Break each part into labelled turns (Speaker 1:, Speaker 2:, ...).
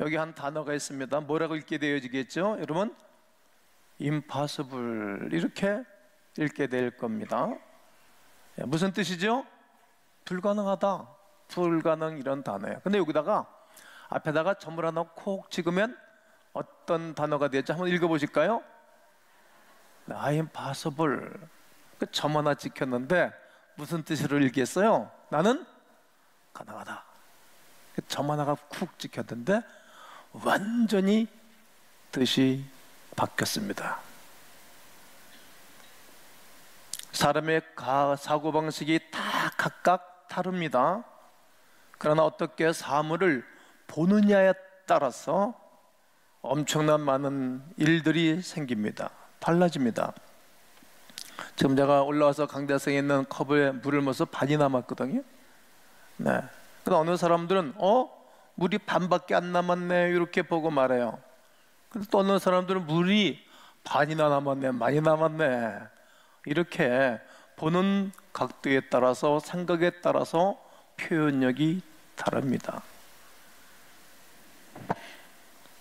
Speaker 1: 여기 한 단어가 있습니다. 뭐라고 읽게 되어지겠죠? 여러분, impossible 이렇게 읽게 될 겁니다. 무슨 뜻이죠? 불가능하다, 불가능 이런 단어예요. 근데 여기다가 앞에다가 점을 하나 콕 찍으면 어떤 단어가 되죠? 한번 읽어보실까요? impossible. 그 점 하나 찍혔는데 무슨 뜻으로 읽겠어요? 나는 가능하다. 점 하나가 쿡 찍혔는데 완전히 뜻이 바뀌었습니다. 사람의 사고방식이 다 각각 다릅니다. 그러나 어떻게 사물을 보느냐에 따라서 엄청난 많은 일들이 생깁니다. 달라집니다. 지금 제가 올라와서 강대상에 있는 컵에 물을 먹어서 반이 남았거든요. 네. 근데 어느 사람들은 물이 반밖에 안 남았네 이렇게 보고 말해요. 근데 또 어느 사람들은 물이 반이나 남았네, 많이 남았네 이렇게 보는 각도에 따라서 생각에 따라서 표현력이 다릅니다.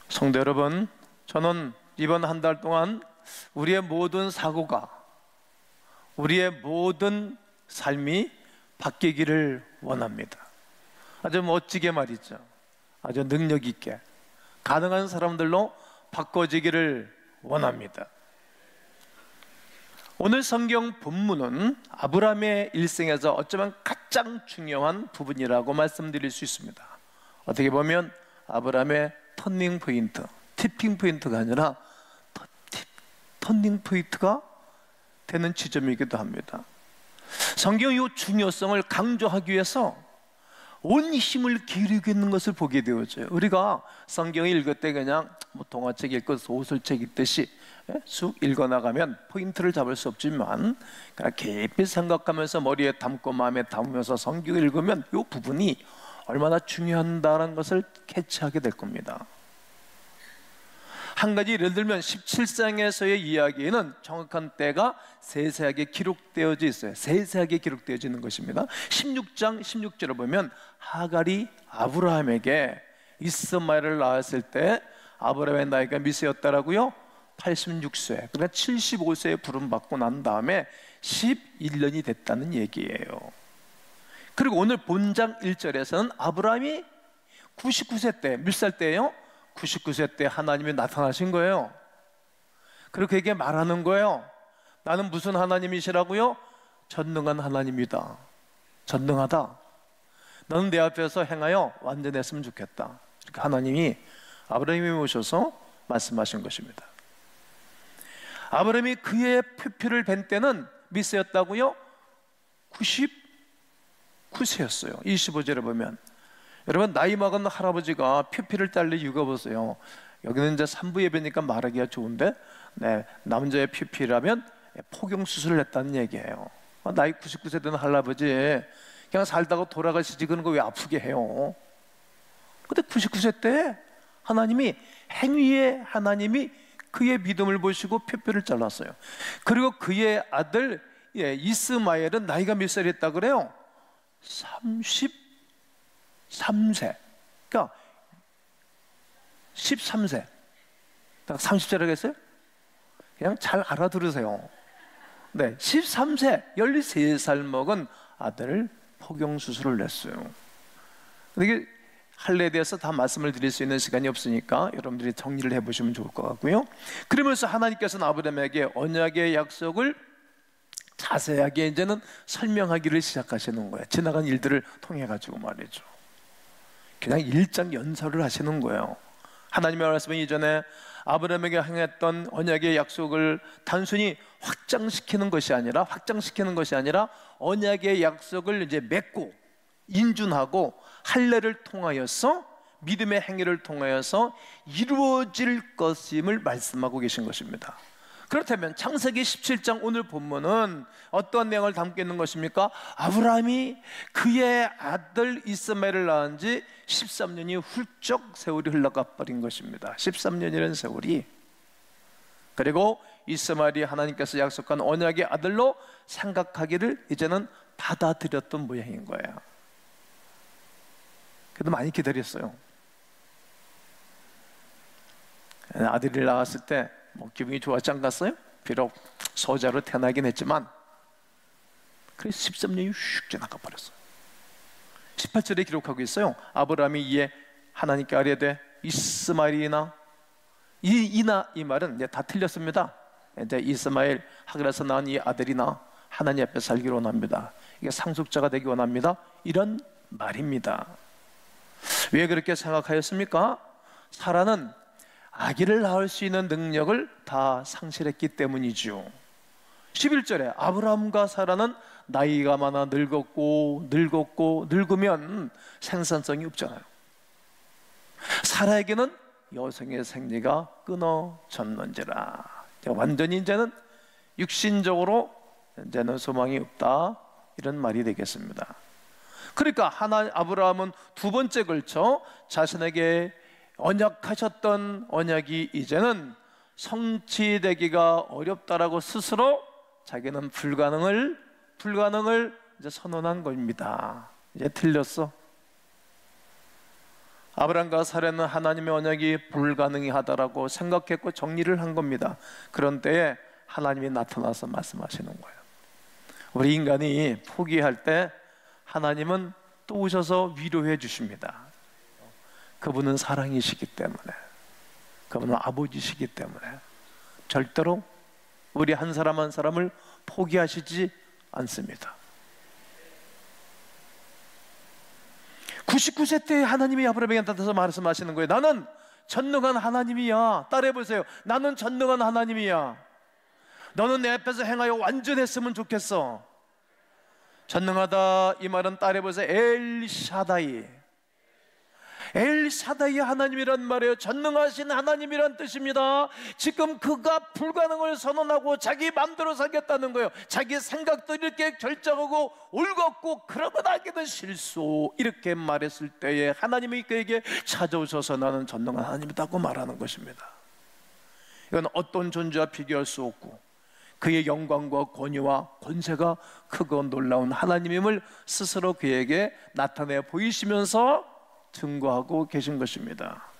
Speaker 1: 성도 여러분, 저는 이번 한 달 동안 우리의 모든 사고가, 우리의 모든 삶이 바뀌기를 원합니다. 아주 멋지게 말이죠. 아주 능력 있게 가능한 사람들로 바꿔지기를 원합니다. 오늘 성경 본문은 아브라함의 일생에서 어쩌면 가장 중요한 부분이라고 말씀드릴 수 있습니다. 어떻게 보면 아브라함의 터닝 포인트, 티핑 포인트가 아니라 터닝 포인트가 되는 지점이기도 합니다. 성경의 이 중요성을 강조하기 위해서 온 힘을 기울이고 있는 것을 보게 되어져요. 우리가 성경을 읽을 때 그냥 동화책 읽고 소설책 읽듯이 쑥 읽어나가면 포인트를 잡을 수 없지만 깊이 생각하면서 머리에 담고 마음에 담으면서 성경을 읽으면 이 부분이 얼마나 중요한다는 것을 캐치하게 될 겁니다. 한 가지 예를 들면 17장에서의 이야기에는 정확한 때가 세세하게 기록되어져 있어요. 세세하게 기록되어지는 것입니다. 16장 16절을 보면 하갈이 아브라함에게 이스마엘을 낳았을 때 아브라함의 나이가 몇 세였다라고요? 86세. 그러니까 75세에 부름받고 난 다음에 11년이 됐다는 얘기예요. 그리고 오늘 본장 1절에서는 아브라함이 99세 때, 몇 살 때예요? 99세 때 하나님이 나타나신 거예요. 그리고 그에게 말하는 거예요. 나는 무슨 하나님이시라고요? 전능한 하나님이다. 전능하다. 너는 내 앞에서 행하여 완전했으면 좋겠다. 이렇게 하나님이 아브라함이 모셔서 말씀하신 것입니다. 아브라함이 그의 표표를 뵌 때는 몇 세였다고요? 99세였어요 25절에 보면. 여러분, 나이 먹은 할아버지가 표피를 딸릴 이유가 보세요. 여기는 이제 산부 예배니까 말하기가 좋은데, 남자의 표피라면 포경 수술을 했다는 얘기예요. 나이 99세 되는 할아버지 그냥 살다가 돌아가시지 그런 거 왜 아프게 해요? 근데 99세 때 하나님이, 행위의 하나님이 그의 믿음을 보시고 표표를 잘랐어요. 그리고 그의 아들 이스마엘은 나이가 몇 살이었다 그래요? 33세. 그러니까 13세. 30세라고 했어요? 그냥 잘 알아들으세요. 네, 13세, 13살 먹은 아들을 포경수술을 냈어요. 이게 할례에 대해서 다 말씀을 드릴 수 있는 시간이 없으니까 여러분들이 정리를 해보시면 좋을 것 같고요. 그러면서 하나님께서는 아브라함에게 언약의 약속을 자세하게 이제는 설명하기를 시작하시는 거예요. 지나간 일들을 통해 가지고 말이죠. 그냥 일장 연설을 하시는 거예요. 하나님의 말씀은 이전에 아브라함에게 행했던 언약의 약속을 단순히 확장시키는 것이 아니라 언약의 약속을 이제 맺고 인준하고 할례를 통하여서 믿음의 행위를 통하여서 이루어질 것임을 말씀하고 계신 것입니다. 그렇다면 창세기 17장 오늘 본문은 어떠한 내용을 담고 있는 것입니까? 아브라함이 그의 아들 이스마엘을 낳은 지 13년이 훌쩍 세월이 흘러가 버린 것입니다. 13년이라는 세월이. 그리고 이스마엘이 하나님께서 약속한 언약의 아들로 생각하기를 이제는 받아들였던 모양인 거예요. 그래도 많이 기다렸어요. 아들이 나왔을 때 뭐 기분이 좋았지 않겠어요? 비록 소자로 태어나긴 했지만 그래서 13년이 슉 지나가 버렸어요. 18절에 기록하고 있어요. 아브라함이 이에 하나님께 아뢰되 이스마엘이나 이 말은 이제 다 틀렸습니다. 이제 이스마엘 하글에서 낳은 이 아들이나 하나님 앞에 살기를 원합니다. 이게 상속자가 되기 원합니다. 이런 말입니다. 왜 그렇게 생각하였습니까? 사라는 아기를 낳을 수 있는 능력을 다 상실했기 때문이죠. 11절에 아브라함과 사라는 나이가 많아 늙으면 생산성이 없잖아요. 사라에게는 여성의 생리가 끊어졌는지라. 완전히 이제는 육신적으로 이제는 소망이 없다, 이런 말이 되겠습니다. 그러니까 아브라함은 두 번째 걸쳐 자신에게 언약하셨던 언약이 이제는 성취되기가 어렵다라고 스스로 자기는 불가능을 이제 선언한 겁니다. 이제 틀렸어. 아브라함과 사라는 하나님의 언약이 불가능하다라고 생각했고 정리를 한 겁니다. 그런 때에 하나님이 나타나서 말씀하시는 거예요. 우리 인간이 포기할 때 하나님은 또 오셔서 위로해 주십니다. 그분은 사랑이시기 때문에, 그분은 아버지시기 때문에 절대로 우리 한 사람 한 사람을 포기하시지 않습니다. 99세 때 하나님이 아브라함에게 나타나서 말씀하시는 거예요. 나는 전능한 하나님이야. 따라해보세요. 나는 전능한 하나님이야. 너는 내 앞에서 행하여 완전했으면 좋겠어. 전능하다 이 말은 따라해보세요. 엘샤다이. 엘샤다이 하나님이란 말이에요. 전능하신 하나님이란 뜻입니다. 지금 그가 불가능을 선언하고 자기 마음대로 살겠다는 거예요. 자기 생각도 이렇게 결정하고 올곧고 그러면 하게는 실수, 이렇게 말했을 때에 하나님이 그에게 찾아오셔서 나는 전능한 하나님이다고 말하는 것입니다. 이건 어떤 존재와 비교할 수 없고 그의 영광과 권위와 권세가 크고 놀라운 하나님임을 스스로 그에게 나타내 보이시면서 증거하고 계신 것입니다.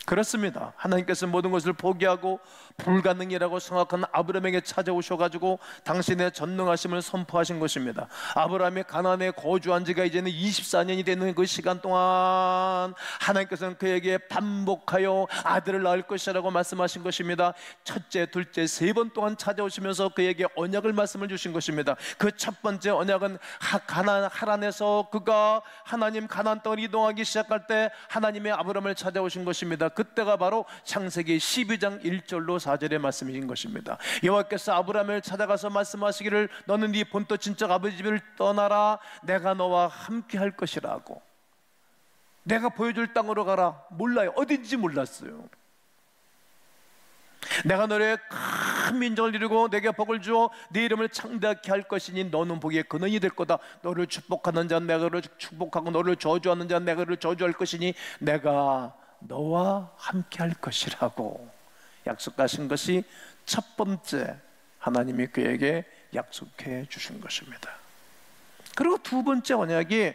Speaker 1: 그렇습니다. 하나님께서 모든 것을 포기하고 불가능이라고 생각한 아브라함에게 찾아오셔가지고 당신의 전능하심을 선포하신 것입니다. 아브라함이 가나안에 거주한 지가 이제는 24년이 되는 그 시간 동안 하나님께서는 그에게 반복하여 아들을 낳을 것이라고 말씀하신 것입니다. 첫째, 둘째, 세 번 동안 찾아오시면서 그에게 언약을 말씀을 주신 것입니다. 그 첫 번째 언약은 하란에서 그가 하나님 가나안 땅을 이동하기 시작할 때 하나님의 아브라함을 찾아오신 것입니다. 그때가 바로 창세기 12장 1절로 4절의 말씀인 것입니다. 여호와께서 아브라함을 찾아가서 말씀하시기를 너는 네 본토 친척 아버지 집을 떠나라. 내가 너와 함께 할 것이라고. 내가 보여줄 땅으로 가라. 몰라요. 어딘지 몰랐어요. 내가 너를 큰 민족을 이루고 내게 복을 주어 네 이름을 창대하게 할 것이니 너는 복의 근원이 될 거다. 너를 축복하는 자는 내가 너를 축복하고 너를 저주하는 자는 내가 너를 저주할 것이니 내가 너와 함께 할 것이라고 약속하신 것이 첫 번째 하나님이 그에게 약속해 주신 것입니다. 그리고 두 번째 언약이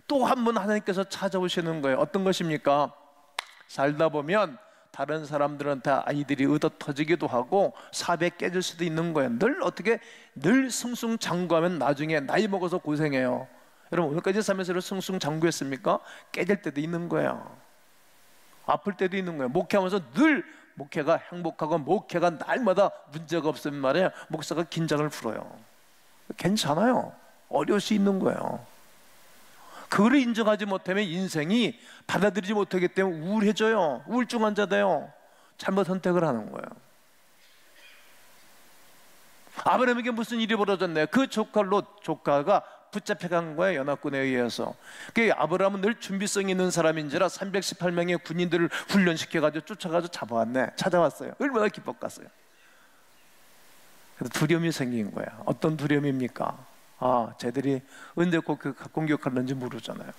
Speaker 1: 또 한 번 하나님께서 찾아오시는 거예요. 어떤 것입니까? 살다 보면 다른 사람들한테 아이들이 얻어터지기도 하고 사업에 깨질 수도 있는 거예요. 늘 승승장구하면 나중에 나이 먹어서 고생해요. 여러분 오늘까지 살면서 승승장구했습니까? 깨질 때도 있는 거예요. 아플 때도 있는 거예요. 목회하면서 늘 목회가 행복하고 목회가 날마다 문제가 없으면 말이에요, 목사가 긴장을 풀어요. 괜찮아요. 어려울 수 있는 거예요. 그거를 인정하지 못하면 인생이 받아들이지 못하기 때문에 우울해져요. 우울증 환자 돼요. 잘못 선택을 하는 거예요. 아브라함에게 무슨 일이 벌어졌나요? 그 조카가 붙잡혀간 거예요. 연합군에 의해서. 아브라함은 늘 준비성 있는 사람인지라 318명의 군인들을 훈련시켜가지고 쫓아가서 찾아왔어요. 얼마나 기뻤겠어요. 그래서 두려움이 생긴 거예요. 어떤 두려움입니까? 쟤들이 언제 공격하는지 모르잖아요.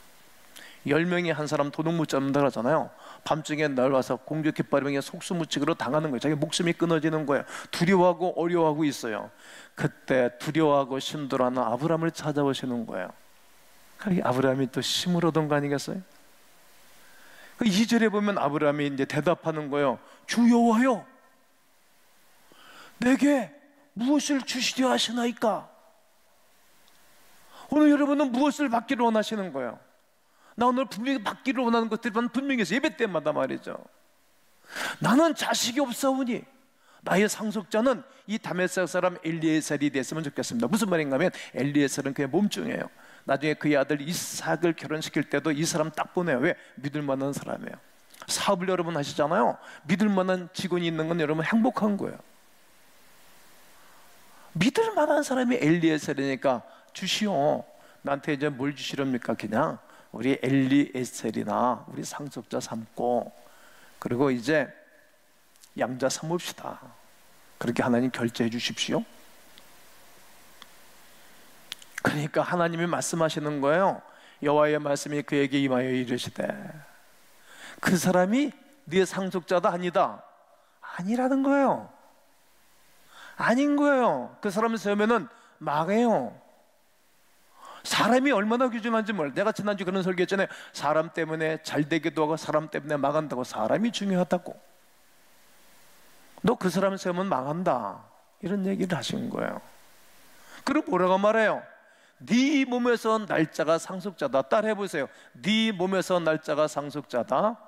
Speaker 1: 10명이 한 사람 도둑 못 잡는다 그러잖아요. 밤중에 날 와서 공격해버리면 속수무책으로 당하는 거예요. 자기 목숨이 끊어지는 거예요. 두려워하고 어려워하고 있어요. 그때 두려워하고 신들어하는 아브라함을 찾아오시는 거예요. 아브라함이 또 힘을 얻은 거 아니겠어요? 그 2절에 보면 아브라함이 이제 대답하는 거예요. 주 여호와여, 내게 무엇을 주시려 하시나이까? 오늘 여러분은 무엇을 받기를 원하시는 거예요? 나 오늘 분명히 받기를 원하는 것들이 분명히 있어요. 예배 때마다 말이죠. 나는 자식이 없사오니 나의 상속자는 이 다메섹 사람 엘리에셀이 됐으면 좋겠습니다. 무슨 말인가 하면 엘리에셀은 그의 몸종이에요. 나중에 그의 아들 이삭을 결혼시킬 때도 이 사람 딱 보내요. 왜? 믿을 만한 사람이에요. 사업을 여러분 하시잖아요. 믿을 만한 직원이 있는 건 여러분 행복한 거예요. 믿을 만한 사람이 엘리에셀이니까 주시오. 나한테 이제 뭘 주시렵니까? 그냥 우리 엘리에셀이나 우리 상속자 삼고, 그리고 이제 양자 삼읍시다. 그렇게 하나님 결제해 주십시오. 그러니까 하나님이 말씀하시는 거예요. 여호와의 말씀이 그에게 임하여 이르시되 그 사람이 네 상속자다 아니다. 아니라는 거예요. 아닌 거예요. 그 사람을 세우면은 망해요. 사람이 얼마나 귀중한지 몰라요. 내가 지난주 그런 설교했잖아요. 사람 때문에 잘 되기도 하고 사람 때문에 망한다고. 사람이 중요하다고. 너 그 사람을 세우면 망한다, 이런 얘기를 하신 거예요. 그리고 뭐라고 말해요? 네 몸에서 날짜가 상속자다. 따라해보세요. 네 몸에서 날짜가 상속자다.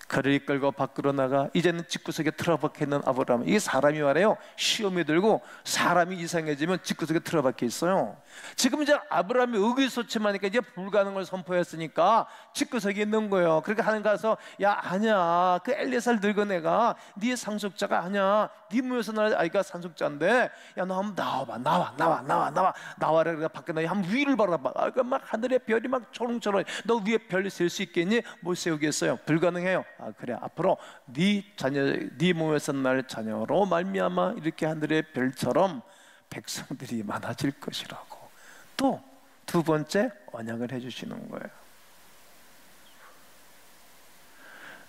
Speaker 1: 그를 이끌고 밖으로 나가. 이제는 집구석에 틀어박혀 있는 아브라함. 이게 사람이 말해요. 시험이 들고 사람이 이상해지면 집구석에 틀어박혀 있어요. 지금 이제 아브라함이 의기소침하니까 이제 불가능을 선포했으니까 집구석에 있는 거예요. 그러니까 하는 가서, 야 아니야, 그 엘리에셀 늙은 애가 네 상속자가 아니야. 네 몸에서 날 아이가 상속자인데, 야 너 한번 나와봐. 나와라. 그러니까 밖에 나 한번 위를 바라봐. 아, 그 막 하늘에 별이 막 초롱초롱. 너 위에 별이 셀 수 있겠니? 못 세우겠어요. 불가능해요. 아 그래, 앞으로 네 자녀, 네 몸에서 날 자녀로 말미암아 이렇게 하늘의 별처럼 백성들이 많아질 것이라고. 또 두 번째 언약을 해주시는 거예요.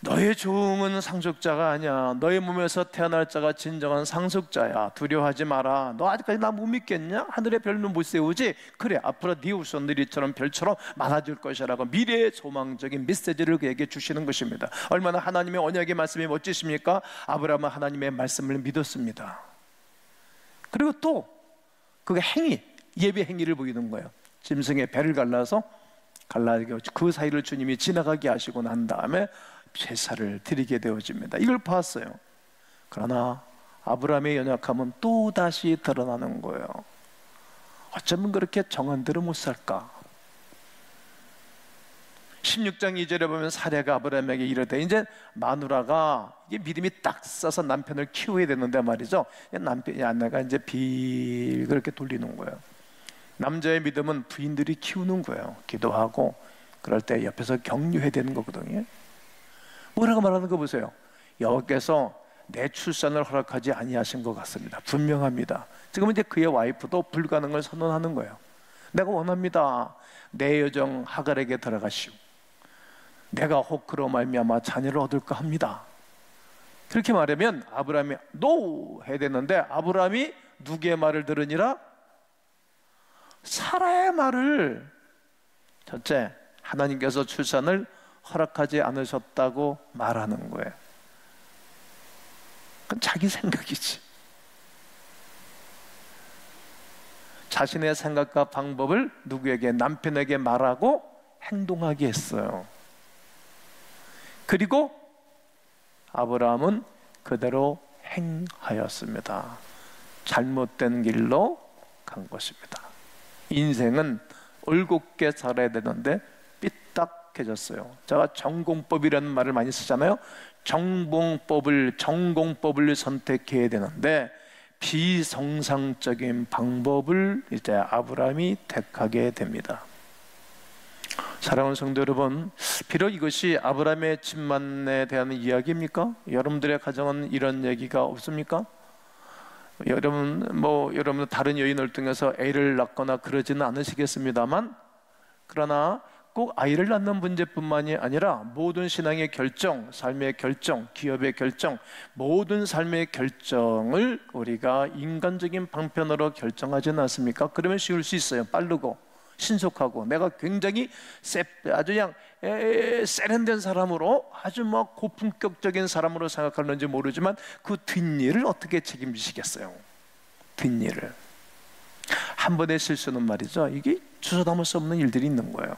Speaker 1: 너의 종은 상속자가 아니야. 너의 몸에서 태어날 자가 진정한 상속자야. 두려워하지 마라. 너 아직까지 나 못 믿겠냐? 하늘의 별은 못 세우지? 그래, 앞으로 네 후손들이 이처럼 별처럼 많아질 것이라고 미래의 소망적인 메시지를 그에게 주시는 것입니다. 얼마나 하나님의 언약의 말씀이 멋지십니까? 아브라함은 하나님의 말씀을 믿었습니다. 그리고 또 그 행위, 예배 행위를 보이는 거예요. 짐승의 배를 갈라서 그 사이를 주님이 지나가게 하시고 난 다음에 제사를 드리게 되어집니다. 이걸 봤어요. 그러나 아브라함의 연약함은 또 다시 드러나는 거예요. 어쩌면 그렇게 정한 대로 못 살까? 16장 2절에 보면 사례가 아브라함에게 이르되, 이제 마누라가 이게 믿음이 딱 써서 남편을 키워야 되는데 말이죠. 남편이 아내가 이제 그렇게 돌리는 거예요. 남자의 믿음은 부인들이 키우는 거예요. 기도하고 그럴 때 옆에서 격려해야 되는 거거든요. 뭐라고 말하는 거 보세요. 여호와께서 내 출산을 허락하지 아니하신 것 같습니다. 분명합니다. 지금 이제 그의 와이프도 불가능을 선언하는 거예요. 내가 원합니다. 내 여정 하갈에게 들어가시오. 내가 혹 그로 말미암아 자녀를 얻을까 합니다. 그렇게 말하면 아브라함이 노 해야 되는데, 아브라함이 누구의 말을 들으니라? 사라의 말을. 첫째, 하나님께서 출산을 허락하지 않으셨다고 말하는 거예요. 그건 자기 생각이지. 자신의 생각과 방법을 누구에게? 남편에게 말하고 행동하게 했어요. 그리고 아브라함은 그대로 행하였습니다. 잘못된 길로 간 것입니다. 인생은 올곧게 살아야 되는데 삐딱해졌어요. 제가 전공법이라는 말을 많이 쓰잖아요. 전공법을 선택해야 되는데 비정상적인 방법을 이제 아브라함이 택하게 됩니다. 사랑하는 성도 여러분, 비록 이것이 아브라함의 집만에 대한 이야기입니까? 여러분들의 가정은 이런 얘기가 없습니까? 여러분 다른 여인을 통해서 애를 낳거나 그러지는 않으시겠습니다만, 그러나 꼭 아이를 낳는 문제뿐만이 아니라 모든 신앙의 결정, 삶의 결정, 기업의 결정, 모든 삶의 결정을 우리가 인간적인 방편으로 결정하지는 않습니까? 그러면 쉬울 수 있어요. 빠르고 신속하고 내가 굉장히 아주 그냥 세련된 사람으로 아주 막 고품격적인 사람으로 생각하는지 모르지만 그 뒷일을 어떻게 책임지시겠어요? 뒷일을. 한 번의 실수는 말이죠, 이게 주워 담을 수 없는 일들이 있는 거예요.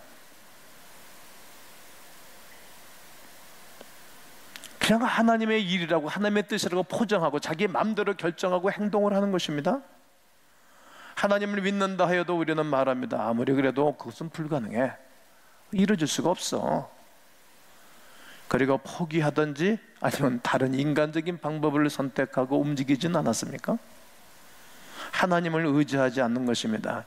Speaker 1: 그냥 하나님의 일이라고, 하나님의 뜻이라고 포장하고 자기 마음대로 결정하고 행동을 하는 것입니다. 하나님을 믿는다 하여도 우리는 말합니다. 아무리 그래도 그것은 불가능해, 이루어질 수가 없어. 그리고 포기하든지 아니면 다른 인간적인 방법을 선택하고 움직이진 않았습니까? 하나님을 의지하지 않는 것입니다.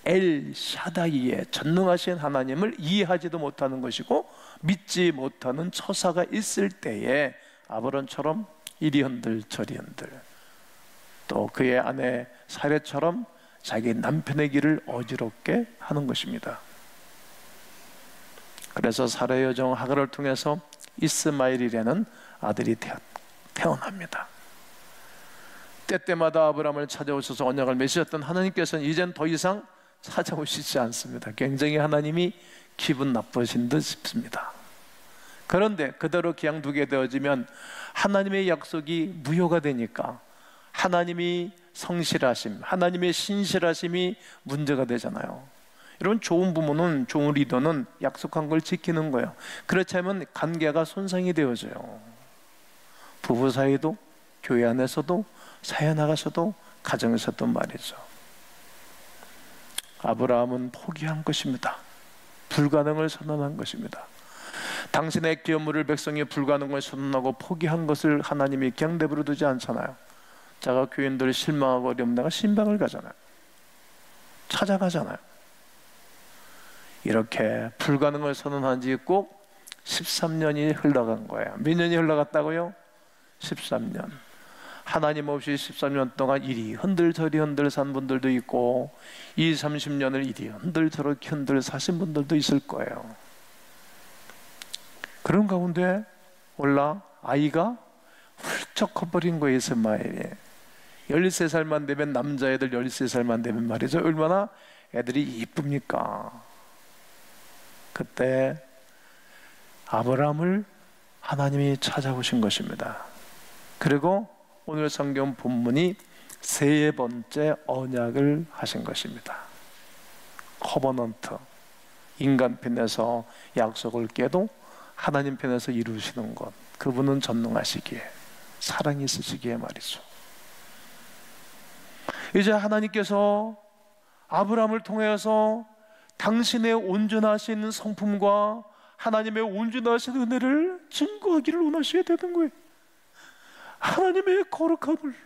Speaker 1: 엘 샤다이의 전능하신 하나님을 이해하지도 못하는 것이고 믿지 못하는 처사가 있을 때에 아브람처럼 이리 흔들 저리 흔들, 또 그의 아내 사례처럼 자기 남편의 길을 어지럽게 하는 것입니다. 그래서 사례의 여정 하갈을 통해서 이스마엘이라는 아들이 태어납니다. 때때마다 아브람을 찾아오셔서 언약을 맺으셨던 하나님께서는 이젠 더 이상 찾아오시지 않습니다. 굉장히 하나님이 기분 나쁘신 듯 싶습니다. 그런데 그대로 그냥 두게 되어지면 하나님의 약속이 무효가 되니까 하나님이 성실하심, 하나님의 신실하심이 문제가 되잖아요. 여러분, 좋은 부모는, 좋은 리더는 약속한 걸 지키는 거예요. 그렇지 않으면 관계가 손상이 되어져요. 부부 사이도, 교회 안에서도, 사회 나가서도, 가정에서도 말이죠. 아브라함은 포기한 것입니다. 불가능을 선언한 것입니다. 당신의 기업물을 백성이 불가능을 선언하고 포기한 것을 하나님이 그냥 내버려 두지 않잖아요. 자가 교인들 실망하고 어렵다가 신방을 가잖아요. 찾아가잖아요. 이렇게 불가능을 선언한 지 꼭 13년이 흘러간 거예요. 몇 년이 흘러갔다고요? 13년. 하나님 없이 13년 동안 이리 흔들 저리 흔들 산 분들도 있고 20, 30년을 이리 흔들 저렇게 흔들 사신 분들도 있을 거예요. 그런 가운데 올라 아이가 훌쩍 커버린 거예요. 이스마엘이 13살만 되면, 남자애들 13살만 되면 말이죠, 얼마나 애들이 이쁩니까? 그때 아브라함을 하나님이 찾아오신 것입니다. 그리고 오늘 성경 본문이 세 번째 언약을 하신 것입니다. 커버넌트. 인간 편에서 약속을 깨도 하나님 편에서 이루시는 것, 그분은 전능하시기에, 사랑이 있으시기에 말이죠. 이제 하나님께서 아브라함을 통해서 당신의 온전하신 성품과 하나님의 온전하신 은혜를 증거하기를 원하셔야 되는 거예요. 하나님의 거룩함을.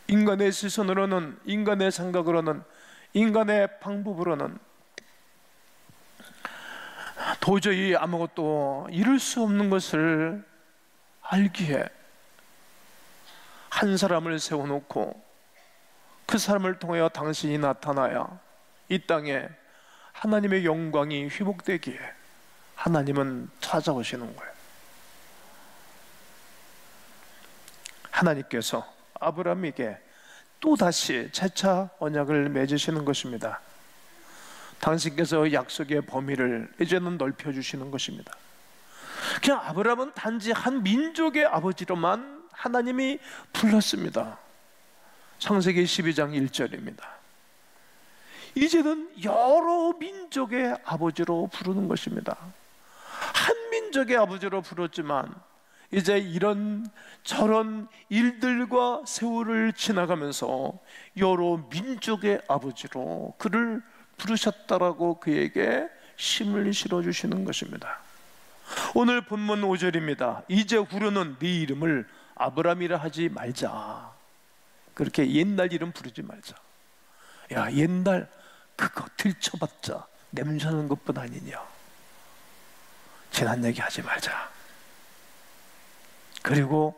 Speaker 1: 인간의 시선으로는, 인간의 생각으로는, 인간의 방법으로는 도저히 아무것도 이룰 수 없는 것을 알기에 한 사람을 세워놓고 그 사람을 통하여 당신이 나타나야 이 땅에 하나님의 영광이 회복되기에 하나님은 찾아오시는 거예요. 하나님께서 아브라함에게 또다시 재차 언약을 맺으시는 것입니다. 당신께서 약속의 범위를 이제는 넓혀주시는 것입니다. 그냥 아브라함은 단지 한 민족의 아버지로만 하나님이 불렀습니다. 창세기 12장 1절입니다. 이제는 여러 민족의 아버지로 부르는 것입니다. 한 민족의 아버지로 부르지만 이제 이런 저런 일들과 세월을 지나가면서 여러 민족의 아버지로 그를 부르셨다라고 그에게 힘을 실어주시는 것입니다. 오늘 본문 5절입니다. 이제후로는 네 이름을 아브람이라 하지 말자. 그렇게 옛날 이름 부르지 말자. 야, 옛날 그거 들춰봤자 냄새나는 것뿐 아니냐. 지난 얘기 하지 말자. 그리고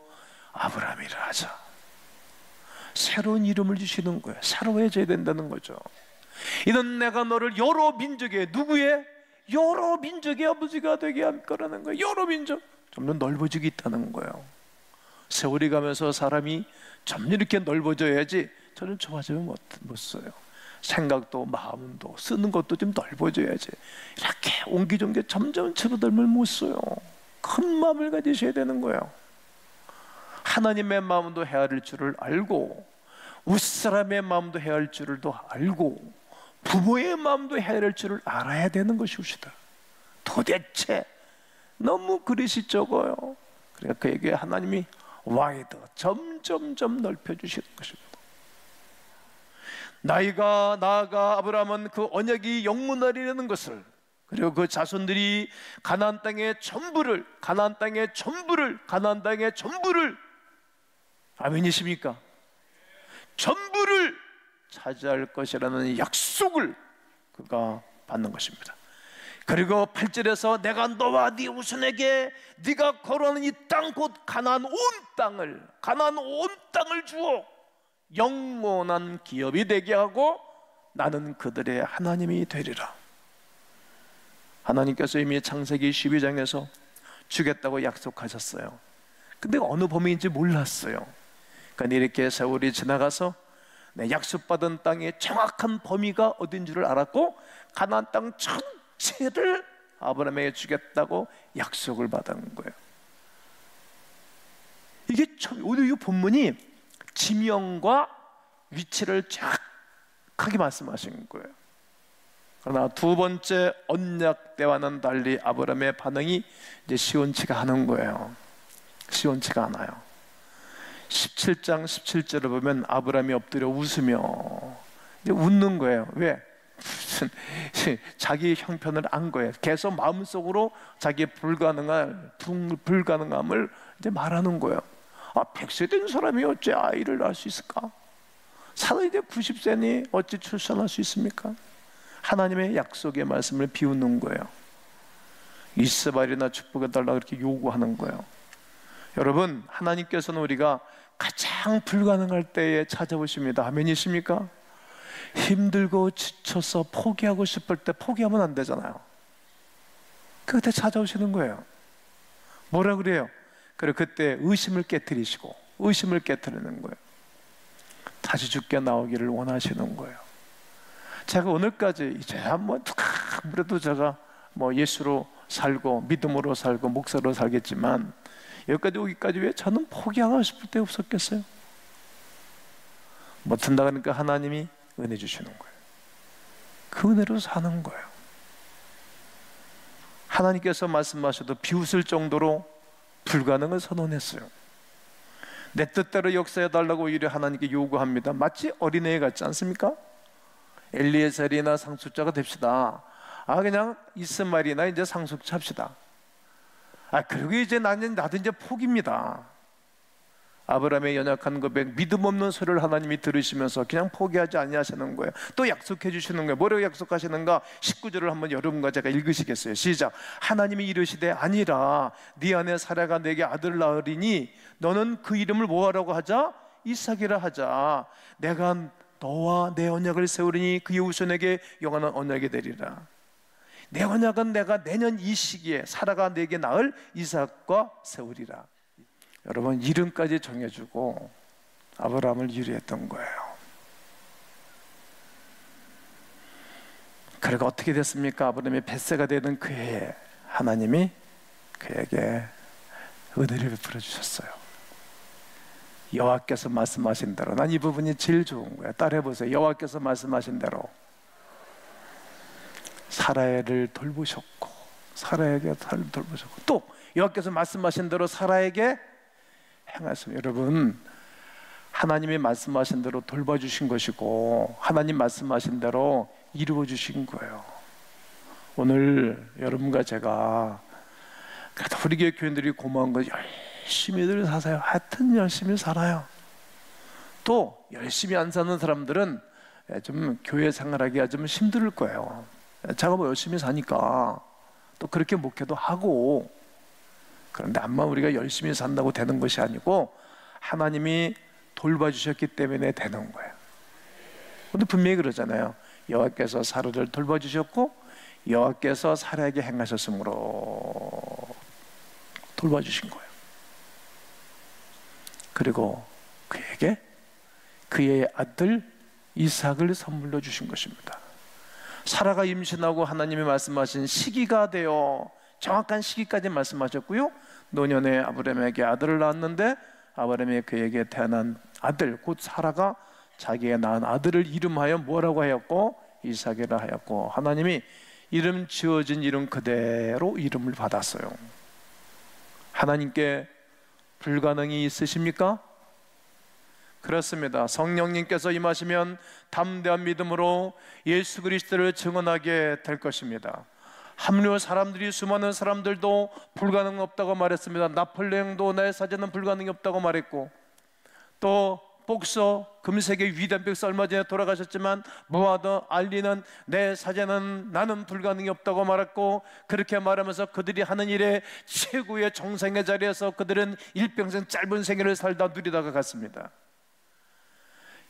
Speaker 1: 아브람이라 하자. 새로운 이름을 주시는 거예요. 새로워져야 된다는 거죠. 이는 내가 너를 여러 민족의, 누구의? 여러 민족의 아버지가 되게 할 거라는 거예요. 여러 민족. 점점 넓어지고 있다는 거예요. 세월이 가면서 사람이 점점 이렇게 넓어져야지 저는 좁아지면 못 써요. 생각도 마음도 쓰는 것도 좀 넓어져야지. 이렇게 옹기종기 점점 줄어들면 못 써요. 큰 마음을 가지셔야 되는 거예요. 하나님의 마음도 헤아릴 줄을 알고, 윗사람의 마음도 헤아릴 줄을 더 알고, 부모의 마음도 헤아릴 줄을 알아야 되는 것이옵시다. 도대체 너무 그릇이 적어요. 그러니까 그에게 하나님이 와이드 점점점 넓혀주시는 것입니다. 나이가 나아가 아브라함은 그 언약이 영문하리라는 것을, 그리고 그 자손들이 가나안 땅의 전부를 아멘이십니까? 전부를 차지할 것이라는 약속을 그가 받는 것입니다. 그리고 8절에서 내가 너와 네 후손에게 네가 거론하는 이 땅 곧 가나안 온 땅을 주어 영원한 기업이 되게 하고 나는 그들의 하나님이 되리라. 하나님께서 이미 창세기 12장에서 주겠다고 약속하셨어요. 근데 어느 범위인지 몰랐어요. 그러니까 이렇게 세월이 지나가서 약속받은 땅의 정확한 범위가 어딘 줄을 알았고, 가나안 땅 전체를 아브라함에게 주겠다고 약속을 받은 거예요. 이게 오늘 이 본문이 지명과 위치를 정확하게 말씀하신 거예요. 그러나 두 번째 언약 때와는 달리 아브라함의 반응이 이제 시원치가 않은 거예요. 시원치가 않아요. 17장 17절을 보면 아브라함이 엎드려 웃으며 이제 웃는 거예요. 왜? 무슨 자기 형편을 안 거예요. 계속 마음속으로 자기의 불가능함을 이제 말하는 거예요. 100세 된 사람이 어찌 아이를 낳을 수 있을까? 사도 이제 90세니 어찌 출산할 수 있습니까? 하나님의 약속의 말씀을 비웃는 거예요. 이스마엘이나 축복해달라 그렇게 요구하는 거예요. 여러분, 하나님께서는 우리가 가장 불가능할 때에 찾아오십니다. 아멘이십니까? 힘들고 지쳐서 포기하고 싶을 때 포기하면 안 되잖아요. 그때 찾아오시는 거예요. 뭐라 그래요? 그리고 그때 의심을 깨트리시고, 의심을 깨트리는 거예요. 다시 죽게 나오기를 원하시는 거예요. 제가 오늘까지 이제 아무래도 제가 예수로 살고 믿음으로 살고 목사로 살겠지만, 여기까지 오기까지 왜 저는 포기하고 싶을 때 없었겠어요? 못한다 그러니까 하나님이 은혜 주시는 거예요. 그 은혜로 사는 거예요. 하나님께서 말씀하셔도 비웃을 정도로 불가능을 선언했어요. 내 뜻대로 역사해달라고 오히려 하나님께 요구합니다. 마치 어린애 같지 않습니까? 엘리에셀이나 상속자가 됩시다. 그냥 이스마엘이나 이제 상속자 합시다. 그리고 이제 나도 이제 포기입니다. 아브라함의 연약한 고백, 믿음 없는 소리를 하나님이 들으시면서 그냥 포기하지 아니하시는 거예요. 또 약속해 주시는 거예요. 뭐라고 약속하시는가? 19절을 한번 여러분과 제가 읽으시겠어요? 시작. 하나님이 이르시되 아니라 네 아내 사라가 내게 아들 낳으리니 너는 그 이름을 뭐하라고 하자? 이삭이라 하자. 내가 너와 내 언약을 세우리니 그의 후손에게 영원한 언약이 되리라. 내 언약은 내가 내년 이 시기에 사라가 내게 낳을 이삭과 세우리라. 여러분, 이름까지 정해주고 아브라함을 유리했던 거예요. 그리고 어떻게 됐습니까? 아브라함이 뱃새가 되는 그 해에 하나님이 그에게 은혜를 베풀어 주셨어요. 여호와께서 말씀하신 대로, 난 이 부분이 제일 좋은 거예요. 따라해보세요. 여호와께서 말씀하신 대로 사라를 돌보셨고, 사라에게 돌보셨고, 또 여호와께서 말씀하신 대로 사라에게 행하셨습니다. 여러분, 하나님이 말씀하신 대로 돌봐주신 것이고 하나님 말씀하신 대로 이루어주신 거예요. 오늘 여러분과 제가 그래도 우리 교회 교인들이 고마운 거 열심히들 사세요. 하여튼 열심히 살아요. 또 열심히 안 사는 사람들은 좀 교회 생활하기가 좀 힘들 거예요. 제가 열심히 사니까 또 그렇게 목회도 하고, 그런데 아마 우리가 열심히 산다고 되는 것이 아니고 하나님이 돌봐주셨기 때문에 되는 거예요. 근데 분명히 그러잖아요. 여호와께서 사라를 돌봐주셨고 여호와께서 사라에게 행하셨으므로 돌봐주신 거예요. 그리고 그에게 그의 아들 이삭을 선물로 주신 것입니다. 사라가 임신하고 하나님이 말씀하신 시기가 되어 정확한 시기까지 말씀하셨고요, 노년에 아브라함에게 아들을 낳았는데 아브라함이 그에게 태어난 아들 곧 사라가 자기가 낳은 아들을 이름하여 뭐라고 하였고? 이삭이라 하였고, 하나님이 이름 지어진 이름 그대로 이름을 받았어요. 하나님께 불가능이 있으십니까? 그렇습니다. 성령님께서 임하시면 담대한 믿음으로 예수 그리스도를 증언하게 될 것입니다. 합류 사람들이, 수많은 사람들도 불가능 없다고 말했습니다. 나폴레옹도 내 사제는 불가능이 없다고 말했고, 또 복서 금세계 위대한 백서 얼마 전에 돌아가셨지만 무하드 알리는 내 사제는 나는 불가능이 없다고 말했고, 그렇게 말하면서 그들이 하는 일에 최고의 정상의 자리에서 그들은 일평생 짧은 생애를 살다 누리다가 갔습니다.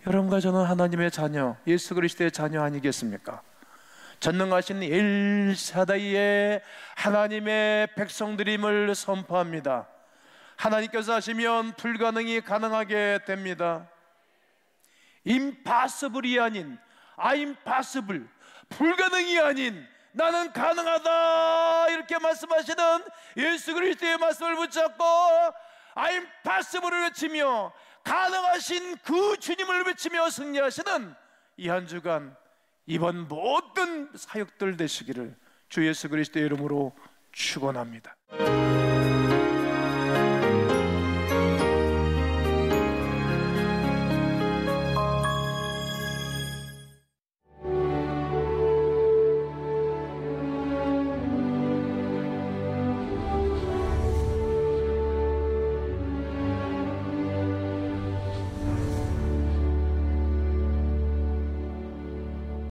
Speaker 1: 여러분과 저는 하나님의 자녀, 예수 그리스도의 자녀 아니겠습니까? 전능하신 엘샤다이의 하나님의 백성들임을 선포합니다. 하나님께서 하시면 불가능이 가능하게 됩니다. impossible이 아닌 I'm possible, 불가능이 아닌 나는 가능하다, 이렇게 말씀하시는 예수 그리스도의 말씀을 붙잡고 I'm possible을 외치며 가능하신 그 주님을 외치며 승리하시는 이 한 주간 이번 모든 사역들 되시기를 주 예수 그리스도의 이름으로 축원합니다.